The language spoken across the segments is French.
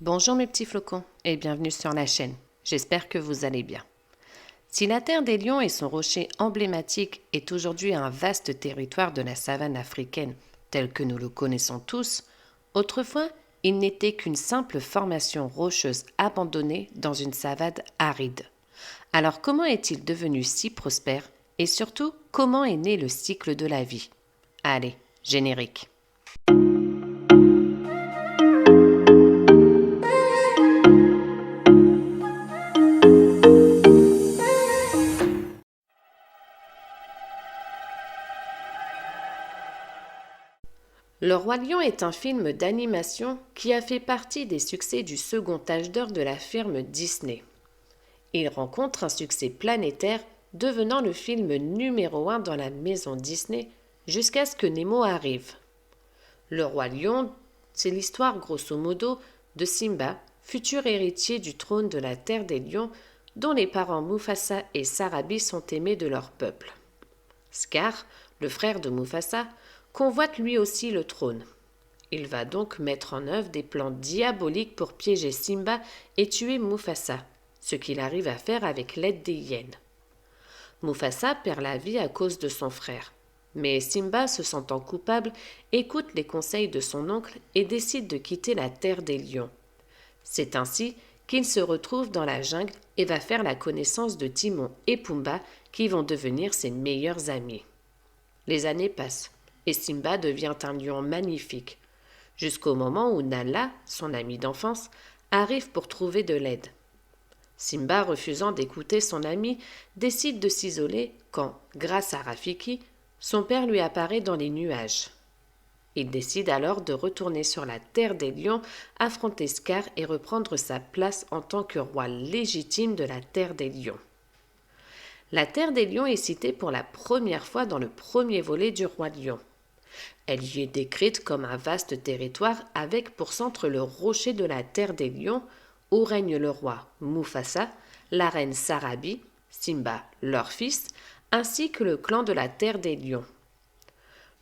Bonjour mes petits flocons et bienvenue sur la chaîne. J'espère que vous allez bien. Si la terre des lions et son rocher emblématique est aujourd'hui un vaste territoire de la savane africaine tel que nous le connaissons tous, autrefois il n'était qu'une simple formation rocheuse abandonnée dans une savane aride. Alors comment est-il devenu si prospère et surtout comment est né le cycle de la vie? Allez, générique. Le Roi Lion est un film d'animation qui a fait partie des succès du second âge d'or de la firme Disney. Il rencontre un succès planétaire, devenant le film numéro 1 dans la maison Disney jusqu'à ce que Nemo arrive. Le Roi Lion, c'est l'histoire grosso modo de Simba, futur héritier du trône de la Terre des Lions, dont les parents Mufasa et Sarabi sont aimés de leur peuple. Scar, le frère de Mufasa, convoite lui aussi le trône. Il va donc mettre en œuvre des plans diaboliques pour piéger Simba et tuer Mufasa, ce qu'il arrive à faire avec l'aide des hyènes. Mufasa perd la vie à cause de son frère, mais Simba, se sentant coupable, écoute les conseils de son oncle et décide de quitter la terre des lions. C'est ainsi qu'il se retrouve dans la jungle et va faire la connaissance de Timon et Pumba qui vont devenir ses meilleurs amis. Les années passent et Simba devient un lion magnifique, jusqu'au moment où Nala, son ami d'enfance, arrive pour trouver de l'aide. Simba, refusant d'écouter son ami, décide de s'isoler quand, grâce à Rafiki, son père lui apparaît dans les nuages. Il décide alors de retourner sur la terre des lions, affronter Scar et reprendre sa place en tant que roi légitime de la terre des lions. La terre des lions est citée pour la première fois dans le premier volet du Roi Lion. Elle y est décrite comme un vaste territoire avec pour centre le rocher de la terre des lions, où règne le roi Mufasa, la reine Sarabi, Simba leur fils, ainsi que le clan de la terre des lions.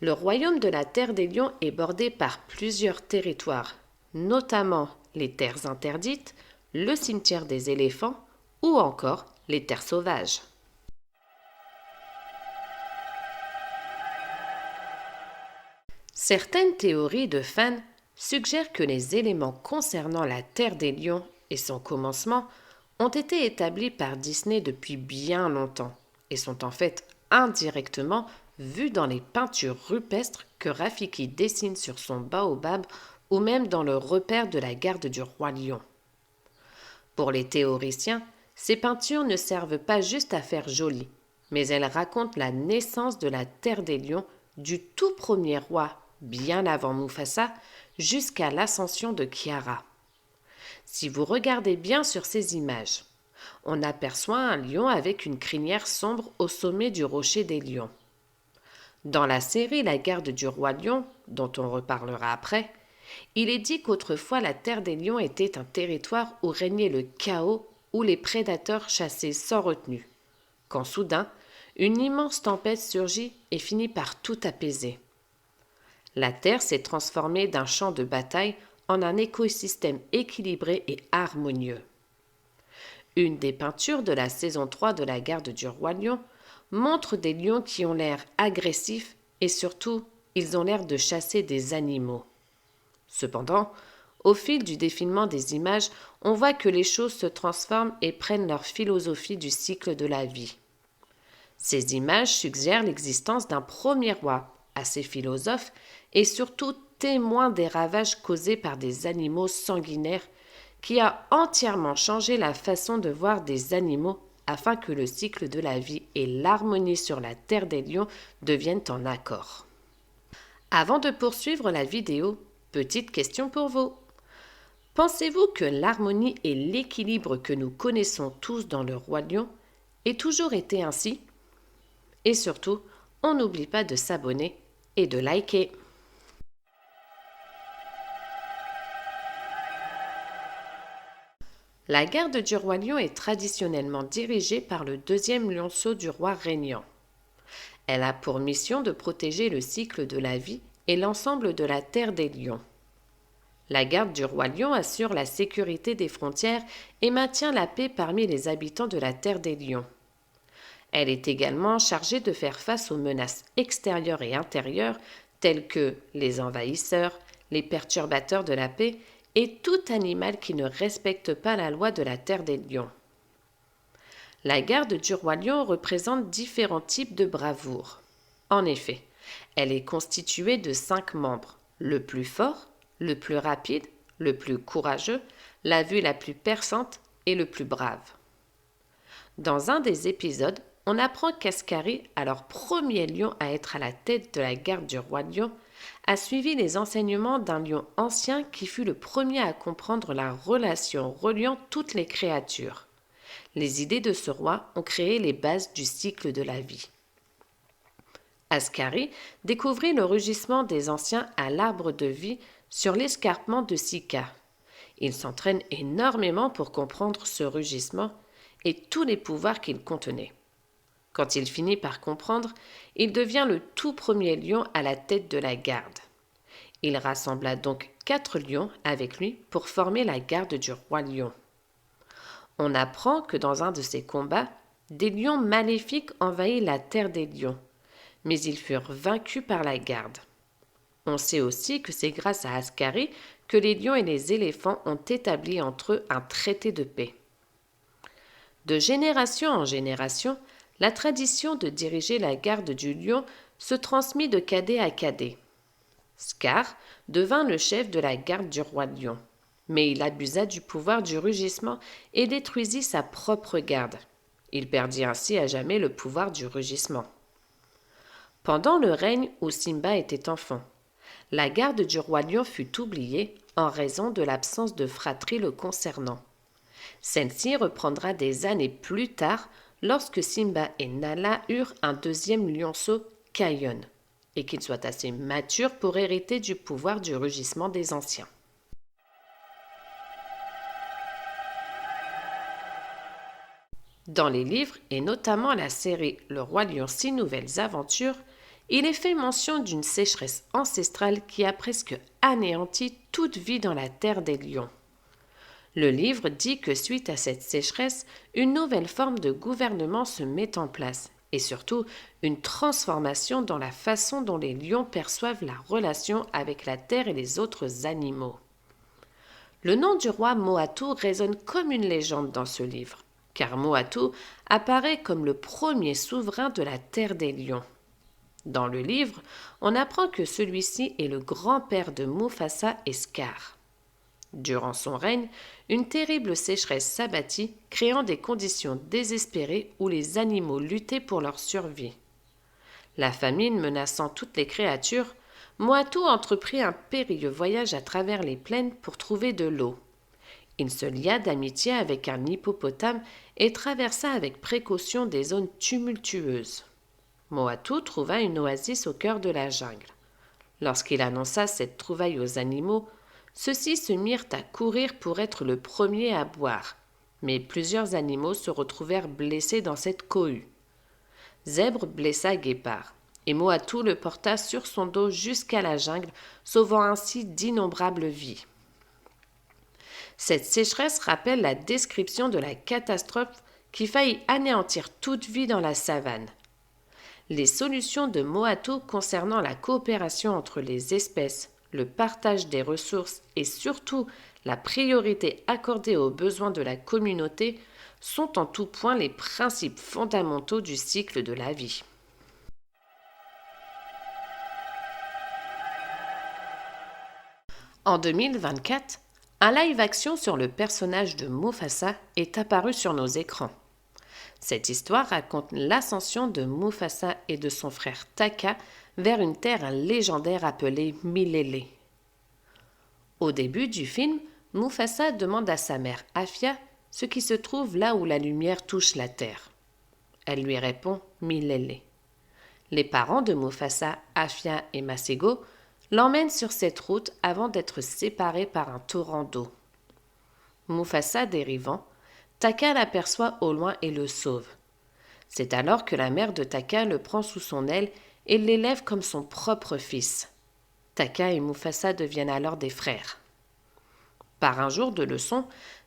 Le royaume de la terre des lions est bordé par plusieurs territoires, notamment les terres interdites, le cimetière des éléphants ou encore les terres sauvages. Certaines théories de fans suggèrent que les éléments concernant la Terre des Lions et son commencement ont été établis par Disney depuis bien longtemps et sont en fait indirectement vus dans les peintures rupestres que Rafiki dessine sur son baobab ou même dans le repère de la garde du Roi Lion. Pour les théoriciens, ces peintures ne servent pas juste à faire joli, mais elles racontent la naissance de la Terre des Lions du tout premier roi bien avant Mufasa, jusqu'à l'ascension de Kiara. Si vous regardez bien sur ces images, on aperçoit un lion avec une crinière sombre au sommet du rocher des lions. Dans la série La garde du roi lion, dont on reparlera après, il est dit qu'autrefois la terre des lions était un territoire où régnait le chaos, où les prédateurs chassaient sans retenue, quand soudain, une immense tempête surgit et finit par tout apaiser. La Terre s'est transformée d'un champ de bataille en un écosystème équilibré et harmonieux. Une des peintures de la saison 3 de la garde du roi lion montre des lions qui ont l'air agressifs et surtout, ils ont l'air de chasser des animaux. Cependant, au fil du défilement des images, on voit que les choses se transforment et prennent leur philosophie du cycle de la vie. Ces images suggèrent l'existence d'un premier roi, assez philosophe, et surtout témoin des ravages causés par des animaux sanguinaires, qui a entièrement changé la façon de voir des animaux afin que le cycle de la vie et l'harmonie sur la terre des lions deviennent en accord. Avant de poursuivre la vidéo, petite question pour vous. Pensez-vous que l'harmonie et l'équilibre que nous connaissons tous dans le Roi Lion aient toujours été ainsi? Et surtout, on n'oublie pas de s'abonner et de liker. La garde du roi lion est traditionnellement dirigée par le deuxième lionceau du roi régnant. Elle a pour mission de protéger le cycle de la vie et l'ensemble de la terre des lions. La garde du roi lion assure la sécurité des frontières et maintient la paix parmi les habitants de la terre des lions. Elle est également chargée de faire face aux menaces extérieures et intérieures telles que les envahisseurs, les perturbateurs de la paix et tout animal qui ne respecte pas la loi de la terre des lions. La garde du roi lion représente différents types de bravoure. En effet, elle est constituée de 5 membres, le plus fort, le plus rapide, le plus courageux, la vue la plus perçante et le plus brave. Dans un des épisodes, on apprend qu'Ascari, alors premier lion à être à la tête de la garde du roi lion, a suivi les enseignements d'un lion ancien qui fut le premier à comprendre la relation reliant toutes les créatures. Les idées de ce roi ont créé les bases du cycle de la vie. Ascari découvrit le rugissement des anciens à l'arbre de vie sur l'escarpement de Sika. Il s'entraîne énormément pour comprendre ce rugissement et tous les pouvoirs qu'il contenait. Quand il finit par comprendre, il devient le tout premier lion à la tête de la garde. Il rassembla donc 4 lions avec lui pour former la garde du roi lion. On apprend que dans un de ces combats, des lions maléfiques envahirent la terre des lions, mais ils furent vaincus par la garde. On sait aussi que c'est grâce à Ascari que les lions et les éléphants ont établi entre eux un traité de paix. De génération en génération, la tradition de diriger la garde du lion se transmit de cadet à cadet. Scar devint le chef de la garde du roi lion, mais il abusa du pouvoir du rugissement et détruisit sa propre garde. Il perdit ainsi à jamais le pouvoir du rugissement. Pendant le règne où Simba était enfant, la garde du roi lion fut oubliée en raison de l'absence de fratrie le concernant. Celle-ci reprendra des années plus tard lorsque Simba et Nala eurent un deuxième lionceau, Kion, et qu'ils soient assez matures pour hériter du pouvoir du rugissement des anciens. Dans les livres, et notamment la série Le Roi Lion 6 nouvelles aventures, il est fait mention d'une sécheresse ancestrale qui a presque anéanti toute vie dans la terre des lions. Le livre dit que suite à cette sécheresse, une nouvelle forme de gouvernement se met en place et surtout une transformation dans la façon dont les lions perçoivent la relation avec la terre et les autres animaux. Le nom du roi Moatu résonne comme une légende dans ce livre, car Moatu apparaît comme le premier souverain de la terre des lions. Dans le livre, on apprend que celui-ci est le grand-père de Mufasa et Scar. Durant son règne, une terrible sécheresse s'abattit, créant des conditions désespérées où les animaux luttaient pour leur survie. La famine menaçant toutes les créatures, Moatu entreprit un périlleux voyage à travers les plaines pour trouver de l'eau. Il se lia d'amitié avec un hippopotame et traversa avec précaution des zones tumultueuses. Moatu trouva une oasis au cœur de la jungle. Lorsqu'il annonça cette trouvaille aux animaux, ceux-ci se mirent à courir pour être le premier à boire, mais plusieurs animaux se retrouvèrent blessés dans cette cohue. Zèbre blessa Guépard, et Moatu le porta sur son dos jusqu'à la jungle, sauvant ainsi d'innombrables vies. Cette sécheresse rappelle la description de la catastrophe qui faillit anéantir toute vie dans la savane. Les solutions de Moatu concernant la coopération entre les espèces, le partage des ressources et surtout la priorité accordée aux besoins de la communauté sont en tout point les principes fondamentaux du cycle de la vie. En 2024, un live-action sur le personnage de Mufasa est apparu sur nos écrans. Cette histoire raconte l'ascension de Mufasa et de son frère Taka vers une terre légendaire appelée Milele. Au début du film, Mufasa demande à sa mère Afia ce qui se trouve là où la lumière touche la terre. Elle lui répond Milele. Les parents de Mufasa, Afia et Masego, l'emmènent sur cette route avant d'être séparés par un torrent d'eau. Mufasa dérivant, Taka l'aperçoit au loin et le sauve. C'est alors que la mère de Taka le prend sous son aile et l'élève comme son propre fils. Taka et Mufasa deviennent alors des frères. Par un jour de leçon,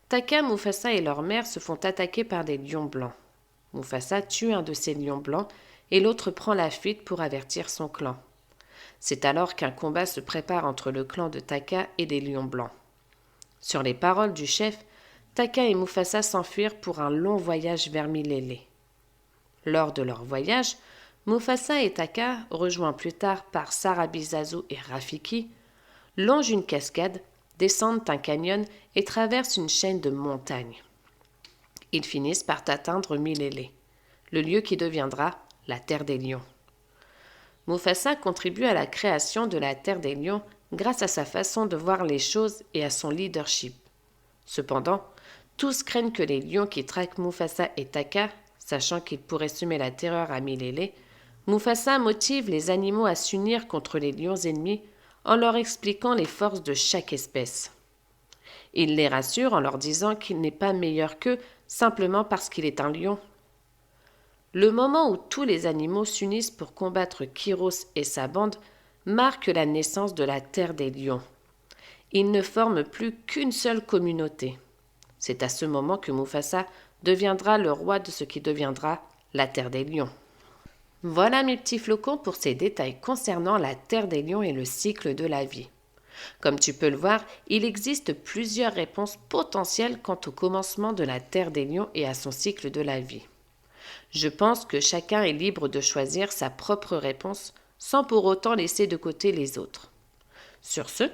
Taka, Mufasa et leur mère se font attaquer par des lions blancs. Mufasa tue un de ces lions blancs et l'autre prend la fuite pour avertir son clan. C'est alors qu'un combat se prépare entre le clan de Taka et des lions blancs. Sur les paroles du chef, Taka et Mufasa s'enfuirent pour un long voyage vers Milélé. Lors de leur voyage, Mufasa et Taka, rejoints plus tard par Sarabizazu et Rafiki, longent une cascade, descendent un canyon et traversent une chaîne de montagnes. Ils finissent par atteindre Milélé, le lieu qui deviendra la Terre des Lions. Mufasa contribue à la création de la Terre des Lions grâce à sa façon de voir les choses et à son leadership. Cependant, tous craignent que les lions qui traquent Mufasa et Taka, sachant qu'ils pourraient semer la terreur à Milélé, Mufasa motive les animaux à s'unir contre les lions ennemis en leur expliquant les forces de chaque espèce. Il les rassure en leur disant qu'il n'est pas meilleur qu'eux simplement parce qu'il est un lion. Le moment où tous les animaux s'unissent pour combattre Kyros et sa bande marque la naissance de la Terre des Lions. Ils ne forment plus qu'une seule communauté. C'est à ce moment que Mufasa deviendra le roi de ce qui deviendra la Terre des Lions. Voilà mes petits flocons pour ces détails concernant la Terre des Lions et le cycle de la vie. Comme tu peux le voir, il existe plusieurs réponses potentielles quant au commencement de la Terre des Lions et à son cycle de la vie. Je pense que chacun est libre de choisir sa propre réponse sans pour autant laisser de côté les autres. Sur ce,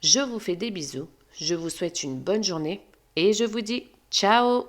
je vous fais des bisous, je vous souhaite une bonne journée et je vous dis ciao!